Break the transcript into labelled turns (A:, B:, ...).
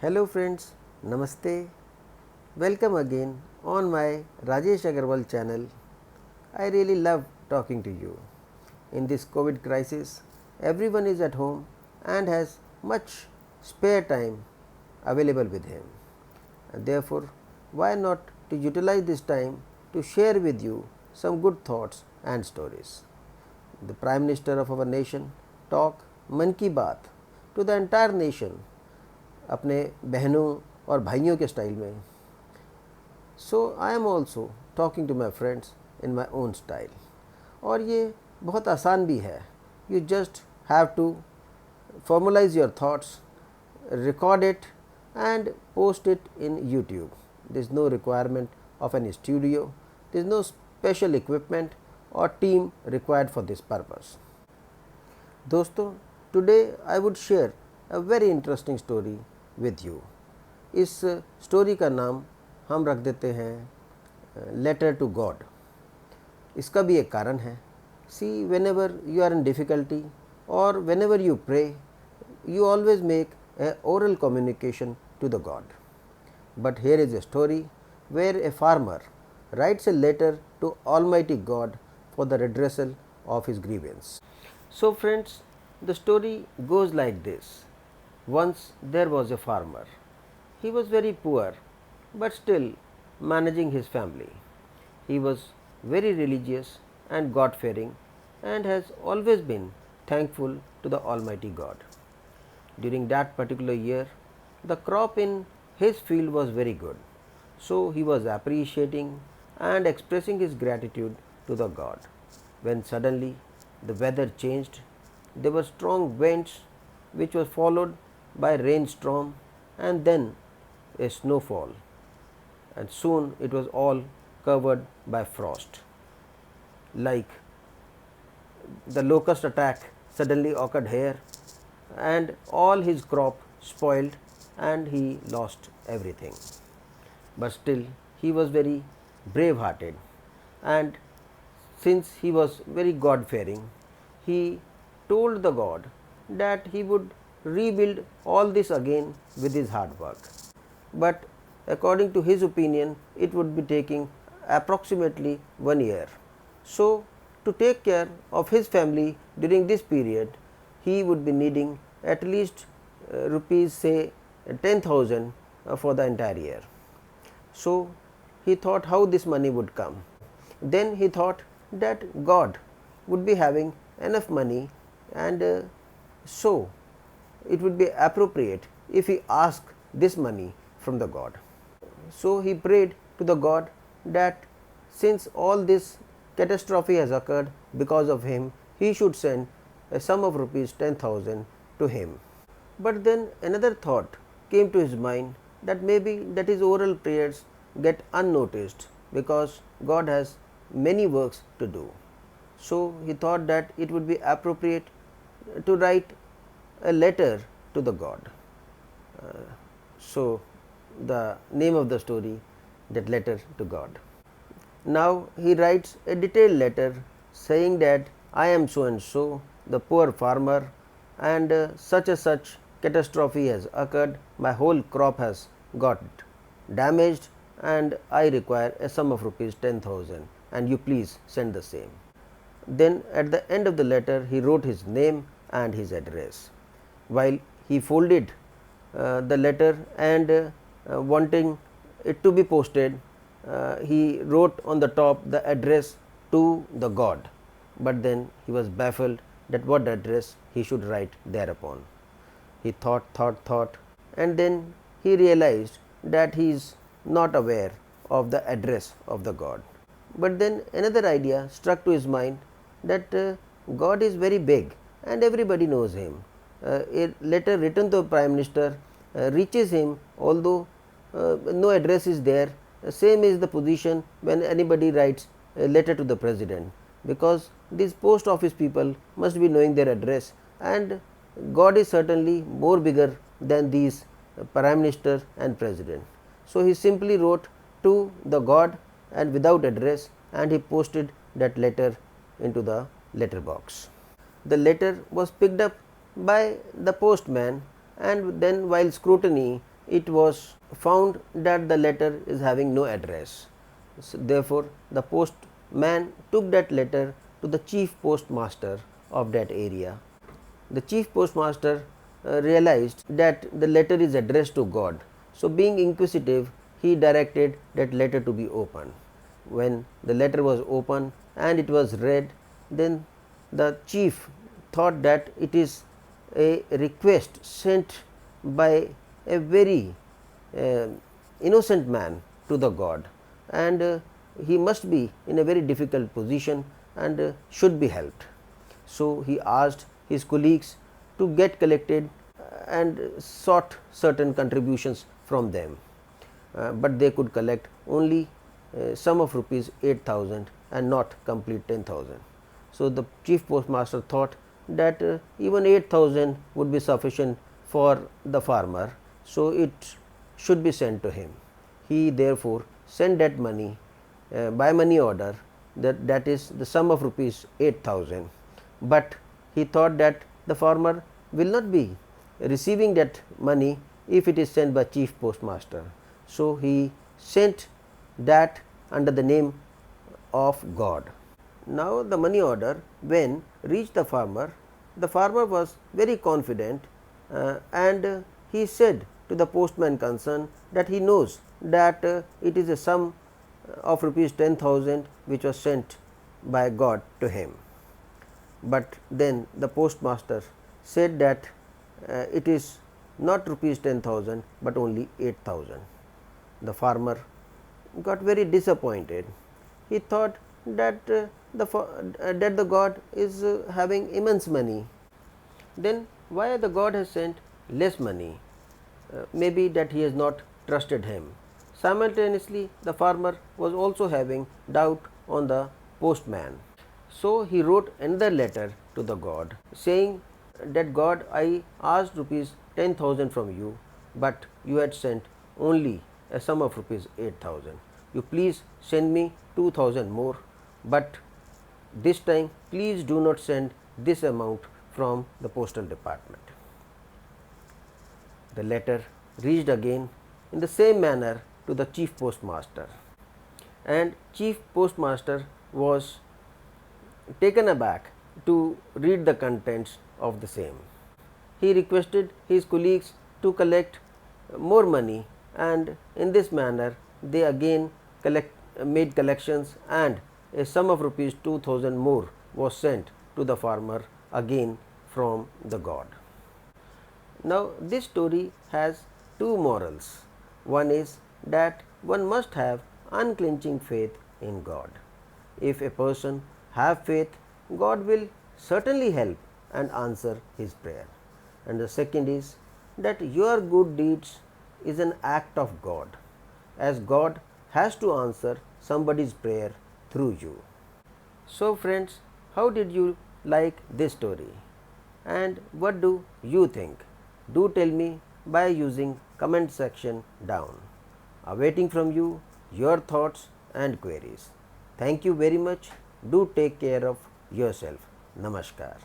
A: Hello friends, Namaste. Welcome again on my Rajesh Agarwal channel. I really love talking to you. In this COVID crisis, everyone is at home and has much spare time available with him. And therefore, why not to utilize this time to share with you some good thoughts and stories. The Prime Minister of our nation talk मन की बात to the entire nation अपने बहनों और भाइयों के style में. So I am also talking to my friends in my own style. और ये बहुत आसान भी है. You just have to formalize your thoughts, record it and post it in YouTube. There is no requirement of any studio, there is no special equipment or team required for this purpose. दोस्तों, today I would share a very interesting story with you. इस story का नाम हम रख देते हैं letter to God. इसका भी एक कारण है. सी whenever you are in difficulty or whenever you pray, you always make a oral communication to the God. But here is a story where a farmer writes a letter to Almighty God for the redressal of his grievance. So friends, the story goes like this. Once there was a farmer. He was very poor but still managing his family. He was very religious and God-fearing and has always been thankful to the Almighty God. During that particular year, the crop in his field was very good. So he was appreciating and expressing his gratitude to the God. When suddenly the weather changed, there were strong winds which was followed by rainstorm and then a snowfall, and soon it was all covered by frost. Like the locust attack suddenly occurred here and all his crop spoiled and he lost everything. But still he was very brave hearted, and since he was very God fearing, he told the God that he would rebuild all this again with his hard work. But according to his opinion, it would be taking approximately 1 year. So to take care of his family during this period, he would be needing at least rupees say 10,000 for the entire year. So he thought how this money would come. Then he thought that God would be having enough money, and so it would be appropriate if he asked this money from the God. So he prayed to the God that since all this catastrophe has occurred because of him, he should send a sum of rupees 10,000 to him. But then another thought came to his mind, that maybe that his oral prayers get unnoticed because God has many works to do. So he thought that it would be appropriate to write a letter to the God. So the name of the story, that letter to God. Now he writes a detailed letter saying that I am so and so, the poor farmer, and such a such catastrophe has occurred, my whole crop has got damaged and I require a sum of rupees 10,000 and you please send the same. Then at the end of the letter he wrote his name and his address. While he folded the letter and wanting it to be posted, he wrote on the top the address to the God, but then he was baffled that what address he should write thereupon. He thought, and then he realized that he is not aware of the address of the God. But then another idea struck to his mind, that God is very big and everybody knows him. A letter written to the Prime Minister reaches him, although no address is there. Same is the position when anybody writes a letter to the President, because these post office people must be knowing their address, and God is certainly more bigger than these Prime Minister and President. So he simply wrote to the God and without address, and he posted that letter into the letter box. The letter was picked up by the postman, and then while scrutiny it was found that the letter is having no address. So, therefore, the postman took that letter to the chief postmaster of that area. The chief postmaster realized that the letter is addressed to God. So, being inquisitive, he directed that letter to be opened. When the letter was opened and it was read, then the chief thought that it is a request sent by a very innocent man to the God, and he must be in a very difficult position and should be helped. So, he asked his colleagues to get collected and sought certain contributions from them, but they could collect only sum of rupees 8,000 and not complete 10,000. So, the chief postmaster thought that even 8,000 would be sufficient for the farmer. So, it should be sent to him. He therefore sent that money by money order, that is the sum of rupees 8,000, but he thought that the farmer will not be receiving that money if it is sent by chief postmaster. So, he sent that under the name of God. Now, the money order when reached the farmer was very confident and he said to the postman concerned that he knows that it is a sum of rupees 10,000 which was sent by God to him. But then the postmaster said that it is not rupees 10,000, but only 8,000. The farmer got very disappointed. He thought that the God is having immense money. Then why the God has sent less money? Maybe that he has not trusted him. Simultaneously, the farmer was also having doubt on the postman. So, he wrote another letter to the God saying that God, I asked rupees 10,000 from you, but you had sent only a sum of rupees 8,000. You please send me 2,000 more, but this time please do not send this amount from the postal department. The letter reached again in the same manner to the chief postmaster, and chief postmaster was taken aback to read the contents of the same. He requested his colleagues to collect more money, and in this manner they again made collections, and a sum of rupees 2,000 more was sent to the farmer again from the God. Now, this story has two morals. One is that one must have unclenching faith in God. If a person have faith, God will certainly help and answer his prayer. And the second is that your good deeds is an act of God, as God has to answer somebody's prayer through you. So friends, how did you like this story, and what do you think? Do tell me by using comment section down. Awaiting from you your thoughts and queries. Thank you very much. Do take care of yourself. Namaskar.